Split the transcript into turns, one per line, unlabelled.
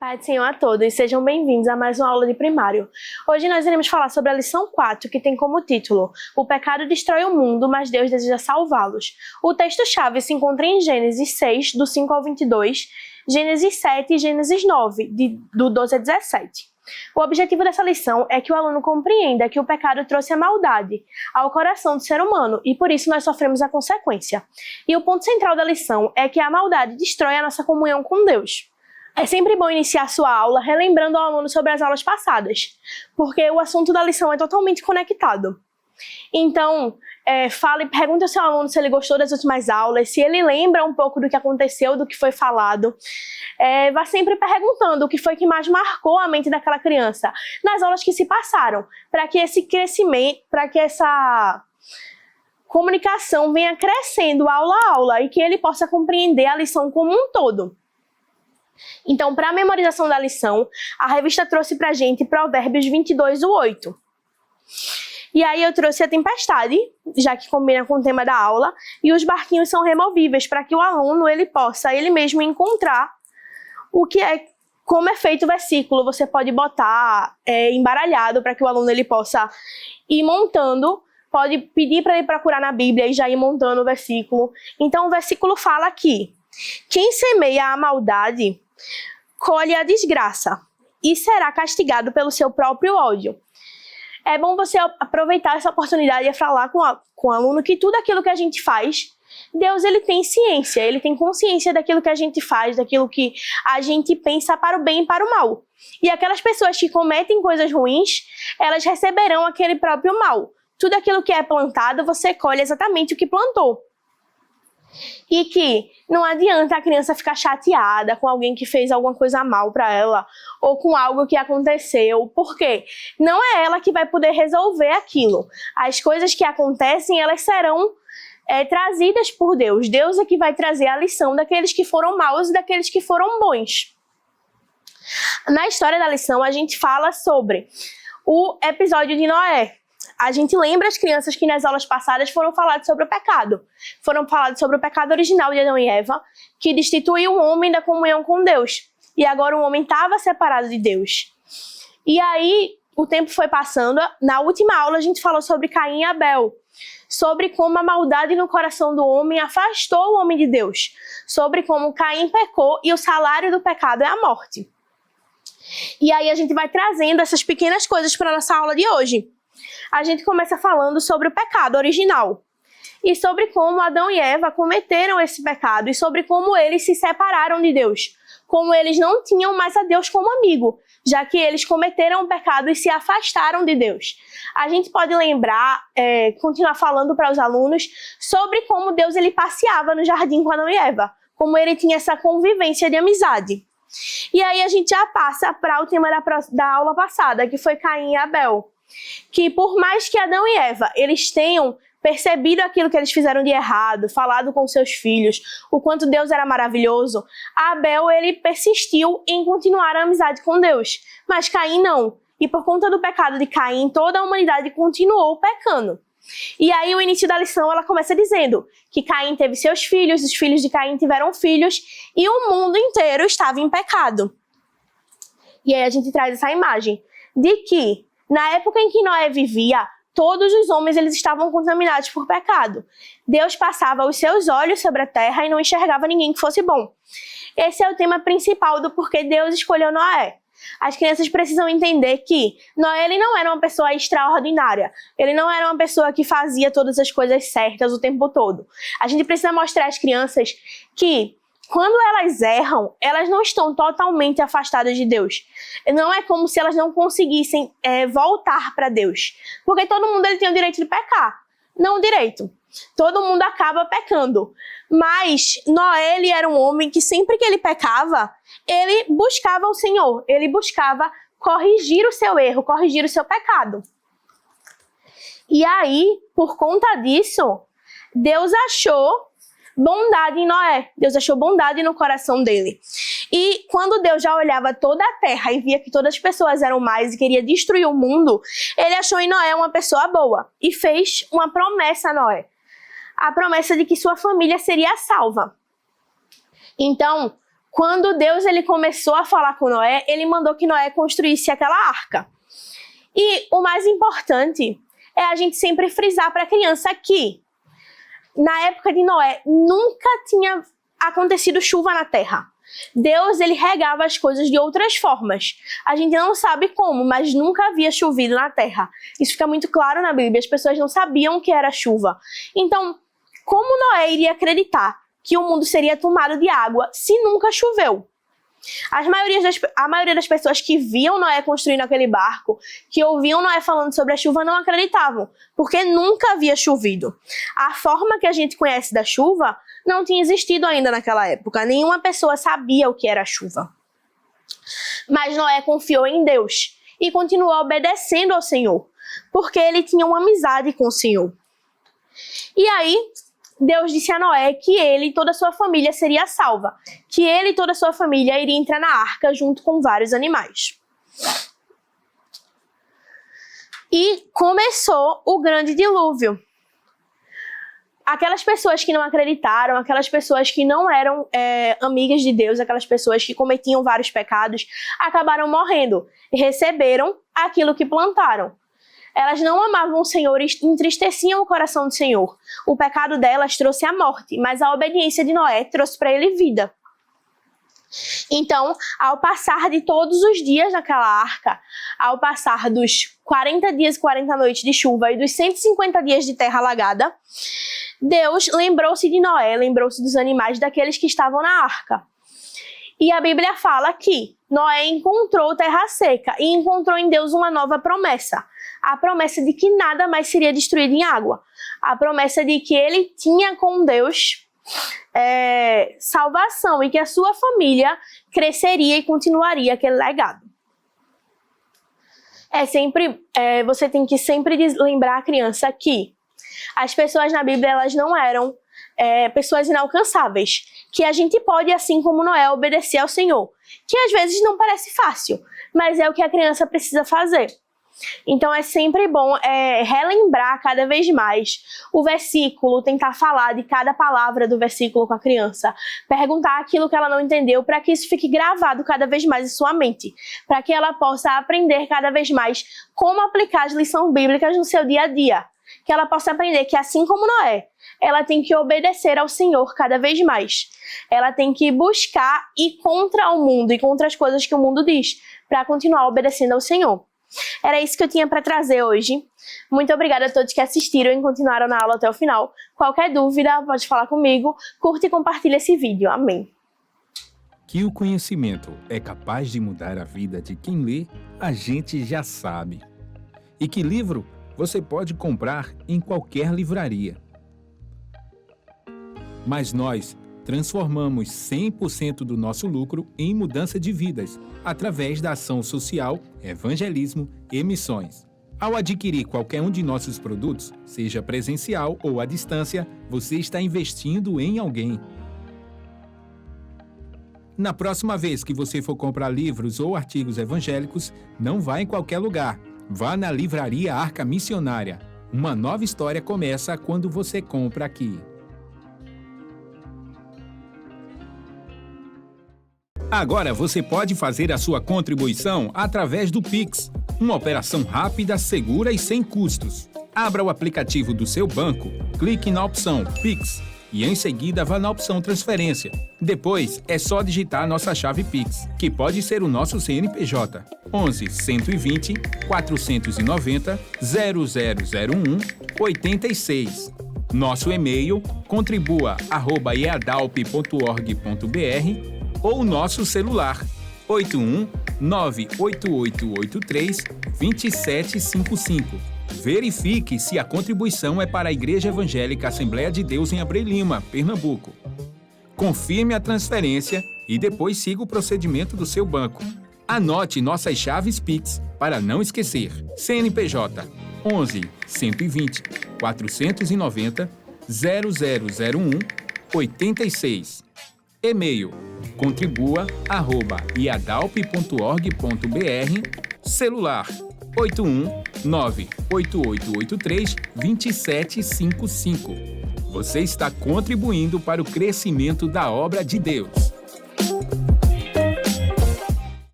Pai do Senhor a todos, sejam bem-vindos a mais uma aula de primário. Hoje nós iremos falar sobre a lição 4, que tem como título O pecado destrói o mundo, mas Deus deseja salvá-los. O texto-chave se encontra em Gênesis 6, do 5 ao 22, Gênesis 7 e Gênesis 9, do 12 a 17. O objetivo dessa lição é que o aluno compreenda que o pecado trouxe a maldade ao coração do ser humano e por isso nós sofremos a consequência. E o ponto central da lição é que a maldade destrói a nossa comunhão com Deus. É sempre bom iniciar sua aula relembrando ao aluno sobre as aulas passadas, porque o assunto da lição é totalmente conectado. Então, pergunte ao seu aluno se ele gostou das últimas aulas, se ele lembra um pouco do que aconteceu, do que foi falado. Vá sempre perguntando o que foi que mais marcou a mente daquela criança nas aulas que se passaram, para que esse crescimento, para que essa comunicação venha crescendo aula a aula e que ele possa compreender a lição como um todo. Então, para a memorização da lição, a revista trouxe para a gente Provérbios 22:8. E aí eu trouxe a tempestade, já que combina com o tema da aula, e os barquinhos são removíveis para que o aluno ele possa ele mesmo encontrar como é feito o versículo. Você pode botar embaralhado para que o aluno ele possa ir montando, pode pedir para ele procurar na Bíblia e já ir montando o versículo. Então o versículo fala aqui: quem semeia a maldade colhe a desgraça e será castigado pelo seu próprio ódio. É bom você aproveitar essa oportunidade e falar com o aluno que tudo aquilo que a gente faz, Deus ele tem ciência, ele tem consciência daquilo que a gente faz, daquilo que a gente pensa para o bem e para o mal. E aquelas pessoas que cometem coisas ruins, elas receberão aquele próprio mal. Tudo aquilo que é plantado, você colhe exatamente o que plantou. E que não adianta a criança ficar chateada com alguém que fez alguma coisa mal para ela ou com algo que aconteceu, porque não é ela que vai poder resolver aquilo. As coisas que acontecem, elas serão trazidas por Deus. Deus é que vai trazer a lição daqueles que foram maus e daqueles que foram bons. Na história da lição, a gente fala sobre o episódio de Noé. A gente lembra as crianças que nas aulas passadas foram faladas sobre o pecado. Foram faladas sobre o pecado original de Adão e Eva, que destituiu o homem da comunhão com Deus. E agora o homem estava separado de Deus. E aí o tempo foi passando. Na última aula a gente falou sobre Caim e Abel. Sobre como a maldade no coração do homem afastou o homem de Deus. Sobre como Caim pecou e o salário do pecado é a morte. E aí a gente vai trazendo essas pequenas coisas para a nossa aula de hoje. A gente começa falando sobre o pecado original e sobre como Adão e Eva cometeram esse pecado e sobre como eles se separaram de Deus, como eles não tinham mais a Deus como amigo, já que eles cometeram o pecado e se afastaram de Deus. A gente pode lembrar, continuar falando para os alunos sobre como Deus ele passeava no jardim com Adão e Eva, como ele tinha essa convivência de amizade. E aí a gente já passa para o tema da aula passada, que foi Caim e Abel. Que por mais que Adão e Eva eles tenham percebido aquilo que eles fizeram de errado, falado com seus filhos, o quanto Deus era maravilhoso, Abel ele persistiu em continuar a amizade com Deus, mas Caim não. E por conta do pecado de Caim, toda a humanidade continuou pecando. E aí o início da lição ela começa dizendo que Caim teve seus filhos, os filhos de Caim tiveram filhos e o mundo inteiro estava em pecado. E aí a gente traz essa imagem de que na época em que Noé vivia, todos os homens eles estavam contaminados por pecado. Deus passava os seus olhos sobre a terra e não enxergava ninguém que fosse bom. Esse é o tema principal do porquê Deus escolheu Noé. As crianças precisam entender que Noé ele não era uma pessoa extraordinária. Ele não era uma pessoa que fazia todas as coisas certas o tempo todo. A gente precisa mostrar às crianças que quando elas erram, elas não estão totalmente afastadas de Deus. Não é como se elas não conseguissem voltar para Deus. Porque todo mundo ele tem o direito de pecar. Não o direito. Todo mundo acaba pecando. Mas Noé ele era um homem que sempre que ele pecava, ele buscava o Senhor. Ele buscava corrigir o seu erro, corrigir o seu pecado. E aí, por conta disso, Deus achou bondade em Noé. Deus achou bondade no coração dele. E quando Deus já olhava toda a terra e via que todas as pessoas eram más e queria destruir o mundo, ele achou em Noé uma pessoa boa e fez uma promessa a Noé. A promessa de que sua família seria salva. Então, quando Deus ele começou a falar com Noé, ele mandou que Noé construísse aquela arca. E o mais importante é a gente sempre frisar para a criança que, na época de Noé, nunca tinha acontecido chuva na terra. Deus, ele regava as coisas de outras formas. A gente não sabe como, mas nunca havia chovido na terra. Isso fica muito claro na Bíblia. As pessoas não sabiam o que era chuva. Então, como Noé iria acreditar que o mundo seria tomado de água se nunca choveu? A maioria das pessoas que viam Noé construindo aquele barco, que ouviam Noé falando sobre a chuva, não acreditavam, porque nunca havia chovido. A forma que a gente conhece da chuva não tinha existido ainda naquela época. Nenhuma pessoa sabia o que era chuva. Mas Noé confiou em Deus e continuou obedecendo ao Senhor, porque ele tinha uma amizade com o Senhor. E aí, Deus disse a Noé que ele e toda a sua família seria salva, que ele e toda a sua família iria entrar na arca junto com vários animais. E começou o grande dilúvio. Aquelas pessoas que não acreditaram, aquelas pessoas que não eram amigas de Deus, aquelas pessoas que cometiam vários pecados, acabaram morrendo e receberam aquilo que plantaram. Elas não amavam o Senhor e entristeciam o coração do Senhor. O pecado delas trouxe a morte, mas a obediência de Noé trouxe para ele vida. Então, ao passar de todos os dias naquela arca, ao passar dos 40 dias e 40 noites de chuva e dos 150 dias de terra alagada, Deus lembrou-se de Noé, lembrou-se dos animais daqueles que estavam na arca. E a Bíblia fala que Noé encontrou terra seca e encontrou em Deus uma nova promessa. A promessa de que nada mais seria destruído em água. A promessa de que ele tinha com Deus salvação e que a sua família cresceria e continuaria aquele legado. Você tem que sempre lembrar a criança que as pessoas na Bíblia elas não eram pessoas inalcançáveis. Que a gente pode, assim como Noé, obedecer ao Senhor. Que às vezes não parece fácil, mas é o que a criança precisa fazer. Então é sempre bom relembrar cada vez mais o versículo, tentar falar de cada palavra do versículo com a criança, perguntar aquilo que ela não entendeu para que isso fique gravado cada vez mais em sua mente, para que ela possa aprender cada vez mais como aplicar as lições bíblicas no seu dia a dia, que ela possa aprender que assim como Noé, ela tem que obedecer ao Senhor cada vez mais, ela tem que buscar ir contra o mundo e contra as coisas que o mundo diz, para continuar obedecendo ao Senhor. Era isso que eu tinha para trazer hoje. Muito obrigada a todos que assistiram e continuaram na aula até o final. Qualquer dúvida, pode falar comigo. Curta e compartilha esse vídeo. Amém.
Que o conhecimento é capaz de mudar a vida de quem lê, a gente já sabe. E que livro você pode comprar em qualquer livraria. Mas nós transformamos 100% do nosso lucro em mudança de vidas, através da ação social, evangelismo e missões. Ao adquirir qualquer um de nossos produtos, seja presencial ou à distância, você está investindo em alguém. Na próxima vez que você for comprar livros ou artigos evangélicos, não vá em qualquer lugar. Vá na Livraria Arca Missionária. Uma nova história começa quando você compra aqui. Agora você pode fazer a sua contribuição através do Pix, uma operação rápida, segura e sem custos. Abra o aplicativo do seu banco, clique na opção Pix e em seguida vá na opção Transferência. Depois é só digitar nossa chave Pix, que pode ser o nosso CNPJ 11 120 490 0001 86. Nosso e-mail contribua@eadalp.org.br ou nosso celular 81 98883 2755. Verifique se a contribuição é para a Igreja Evangélica Assembleia de Deus em Abreu Lima, Pernambuco. Confirme a transferência e depois siga o procedimento do seu banco. Anote nossas chaves Pix para não esquecer. CNPJ 11 120 490 0001 86. E-mail contribua@iadalp.org.br. Celular 81 98883 2755. Você está contribuindo para o crescimento da obra de Deus.